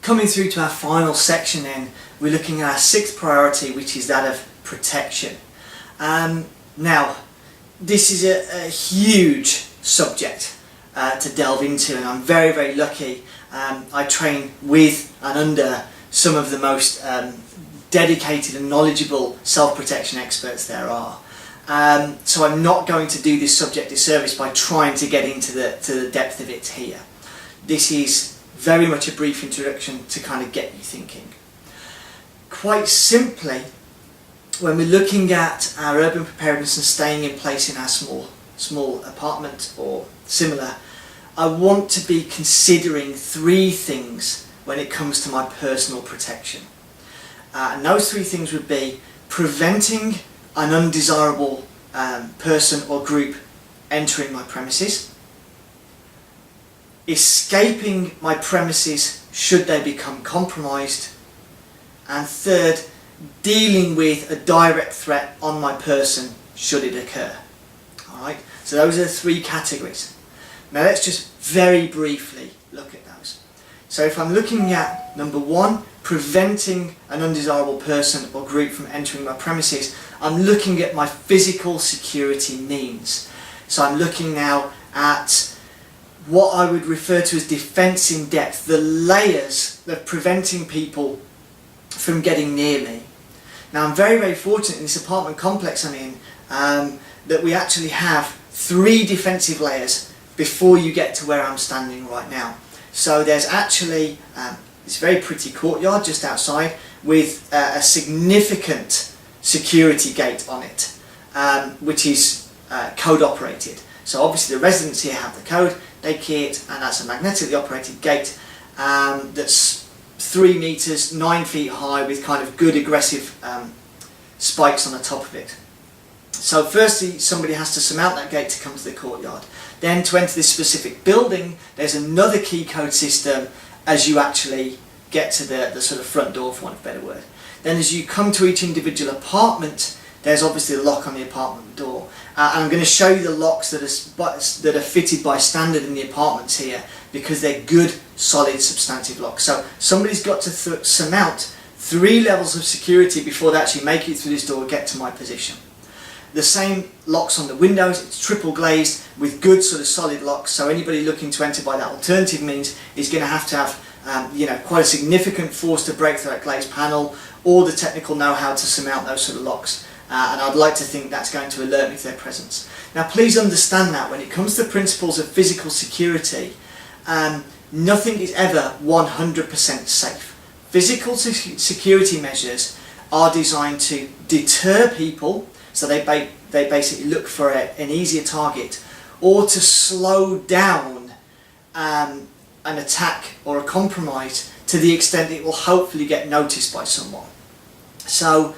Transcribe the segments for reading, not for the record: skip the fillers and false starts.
coming through to our final section then, we're looking at our sixth priority, which is that of protection. Now, this is a huge subject to delve into, and I'm very, very lucky. I train with and under some of the most dedicated and knowledgeable self-protection experts there are. So I'm not going to do this subject disservice by trying to get into the depth of it here. This is very much a brief introduction to kind of get you thinking. Quite simply, when we're looking at our urban preparedness and staying in place in our small apartment or similar, I want to be considering three things when it comes to my personal protection. And those three things would be preventing an undesirable person or group entering my premises, escaping my premises should they become compromised, and third, dealing with a direct threat on my person should it occur. Alright, so those are the three categories. Now let's just very briefly look at those. So if I'm looking at number one, preventing an undesirable person or group from entering my premises, I'm looking at my physical security means. So I'm looking now at what I would refer to as defence in depth, the layers of preventing people from getting near me. Now I'm very, very fortunate in this apartment complex I'm in that we actually have three defensive layers before you get to where I'm standing right now. So there's actually this very pretty courtyard just outside with a significant security gate on it, which is code operated. So obviously the residents here have the code, they key it, and that's a magnetically operated gate that's 3 meters, 9 feet high with kind of good aggressive spikes on the top of it. So firstly somebody has to surmount that gate to come to the courtyard. Then to enter this specific building there's another key code system as you actually get to the sort of front door, for want of a better word. Then as you come to each individual apartment there's obviously a lock on the apartment door. And I'm going to show you the locks that are fitted by standard in the apartments here because they're good, solid, substantive locks. So somebody's got to surmount 3 levels of security before they actually make it through this door and get to my position. The same locks on the windows, it's triple glazed with good sort of solid locks, so anybody looking to enter by that alternative means is going to have quite a significant force to break through that glazed panel or the technical know-how to surmount those sort of locks. And I'd like to think that's going to alert me to their presence. Now please understand that when it comes to principles of physical security, nothing is ever 100% safe. Physical security measures are designed to deter people, so they basically look for an easier target, or to slow down an attack or a compromise to the extent it will hopefully get noticed by someone. So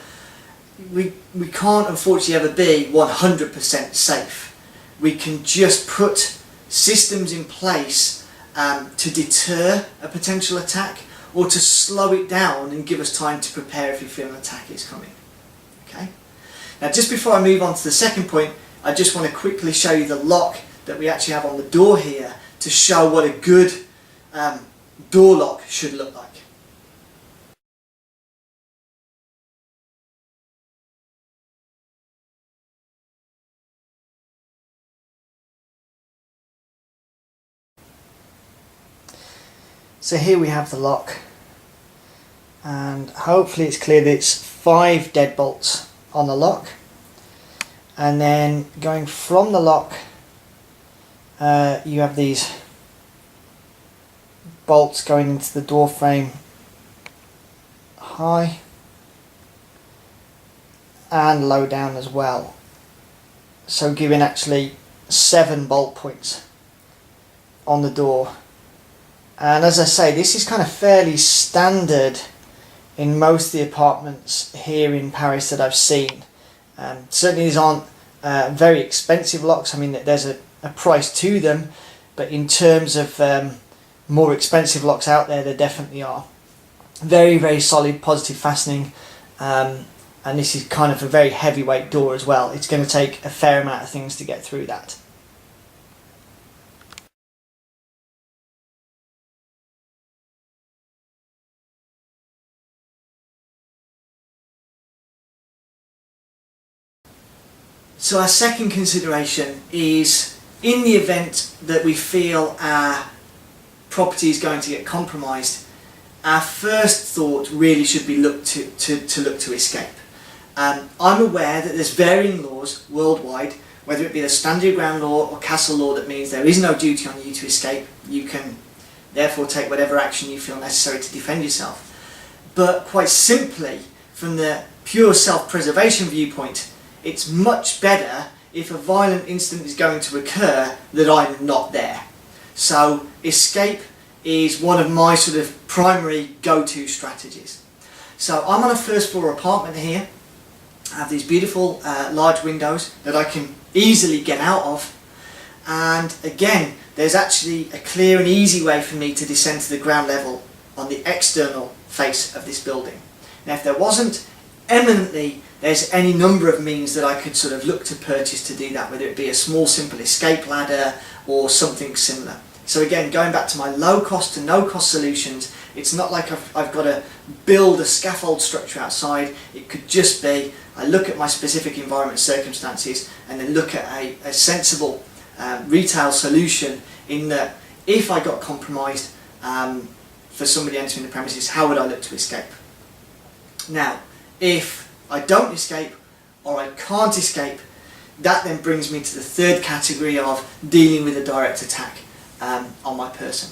we can't unfortunately ever be 100% safe. We can just put systems in place to deter a potential attack or to slow it down and give us time to prepare if we feel an attack is coming. Okay? Now just before I move on to the second point, I just want to quickly show you the lock that we actually have on the door here to show what a good door lock should look like. So here we have the lock, and hopefully it's clear that it's 5 deadbolts on the lock, and then going from the lock you have these bolts going into the door frame high and low down as well, so giving actually 7 bolt points on the door. And as I say, this is kind of fairly standard in most of the apartments here in Paris that I've seen. Certainly these aren't very expensive locks. I mean, there's a price to them, but in terms of more expensive locks out there, there definitely are. Very, very solid positive fastening, and this is kind of a very heavyweight door as well. It's going to take a fair amount of things to get through that. So our second consideration is, in the event that we feel our property is going to get compromised, our first thought really should be look to escape. I'm aware that there's varying laws worldwide, whether it be the stand your ground law or castle law, that means there is no duty on you to escape. You can therefore take whatever action you feel necessary to defend yourself. But quite simply, from the pure self-preservation viewpoint, it's much better if a violent incident is going to occur that I'm not there. So escape is one of my sort of primary go-to strategies. So I'm on a first floor apartment here. I have these beautiful large windows that I can easily get out of, and again there's actually a clear and easy way for me to descend to the ground level on the external face of this building. Now if there wasn't, eminently there's any number of means that I could sort of look to purchase to do that, whether it be a small simple escape ladder or something similar. So again, going back to my low cost to no cost solutions, it's not like I've got to build a scaffold structure outside. It could just be, I look at my specific environment circumstances and then look at a sensible retail solution, in that if I got compromised for somebody entering the premises, how would I look to escape? Now, if I don't escape or I can't escape, that then brings me to the third category of dealing with a direct attack on my person.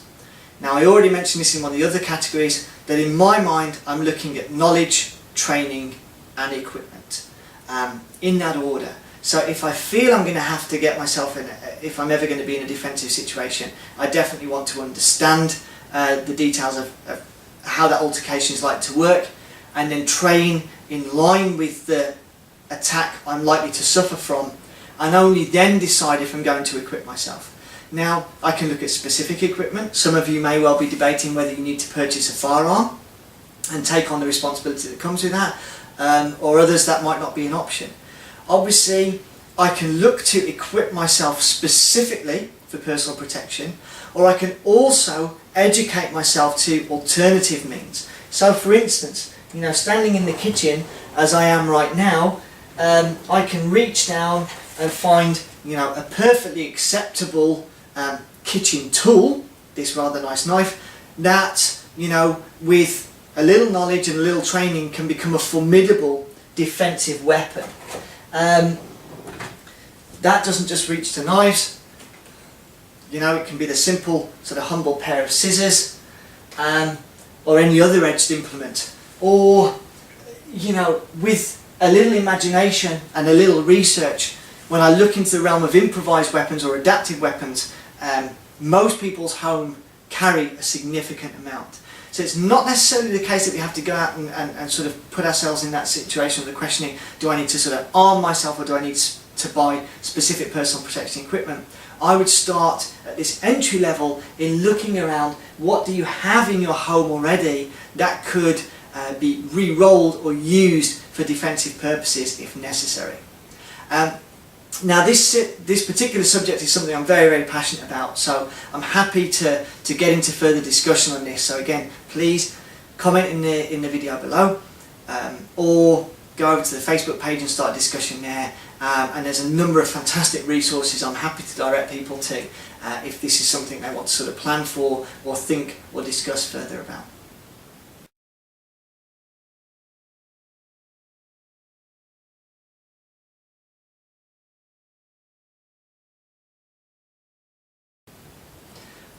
Now, I already mentioned this in one of the other categories, that in my mind I'm looking at knowledge, training and equipment in that order. So if I feel I'm going to have to get myself in, if I'm ever going to be in a defensive situation, I definitely want to understand the details of how that altercation is likely to work, and then train in line with the attack I'm likely to suffer from, and only then decide if I'm going to equip myself. Now, I can look at specific equipment. Some of you may well be debating whether you need to purchase a firearm and take on the responsibility that comes with that, or others that might not be an option. Obviously, I can look to equip myself specifically for personal protection, or I can also educate myself to alternative means. So for instance, standing in the kitchen as I am right now, I can reach down and find a perfectly acceptable kitchen tool, this rather nice knife, that with a little knowledge and a little training can become a formidable defensive weapon. That doesn't just reach to knives. It can be the simple sort of humble pair of scissors, or any other edged implement, or with a little imagination and a little research. When I look into the realm of improvised weapons or adaptive weapons, most people's home carry a significant amount. So it's not necessarily the case that we have to go out and sort of put ourselves in that situation of the questioning, do I need to sort of arm myself, or do I need to buy specific personal protection equipment? I would start at this entry level in looking around, what do you have in your home already that could be re-rolled or used for defensive purposes if necessary. Now this particular subject is something I'm very, very passionate about, so I'm happy to get into further discussion on this. So again, please comment in the video below, or go over to the Facebook page and start a discussion there. And there's a number of fantastic resources I'm happy to direct people to if this is something they want to sort of plan for or think or discuss further about.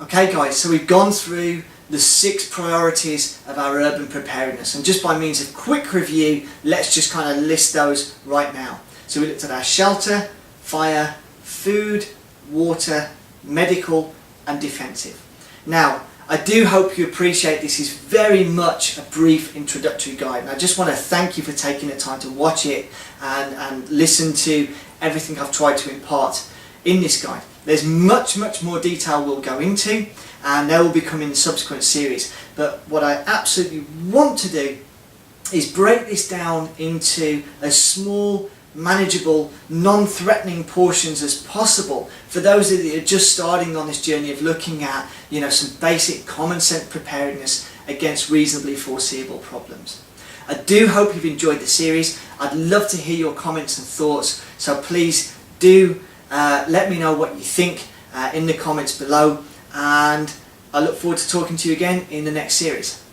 Okay guys, so we've gone through the 6 priorities of our urban preparedness, and just by means of quick review, let's just kind of list those right now. So we looked at our shelter, fire, food, water, medical and defensive. Now, I do hope you appreciate this is very much a brief introductory guide, and I just want to thank you for taking the time to watch it and listen to everything I've tried to impart in this guide. There's much more detail we'll go into, and they will be coming in subsequent series. But what I absolutely want to do is break this down into as small, manageable, non-threatening portions as possible for those of you that are just starting on this journey of looking at some basic common sense preparedness against reasonably foreseeable problems. I do hope you've enjoyed the series. I'd love to hear your comments and thoughts, So please do let me know what you think in the comments below, and I look forward to talking to you again in the next series.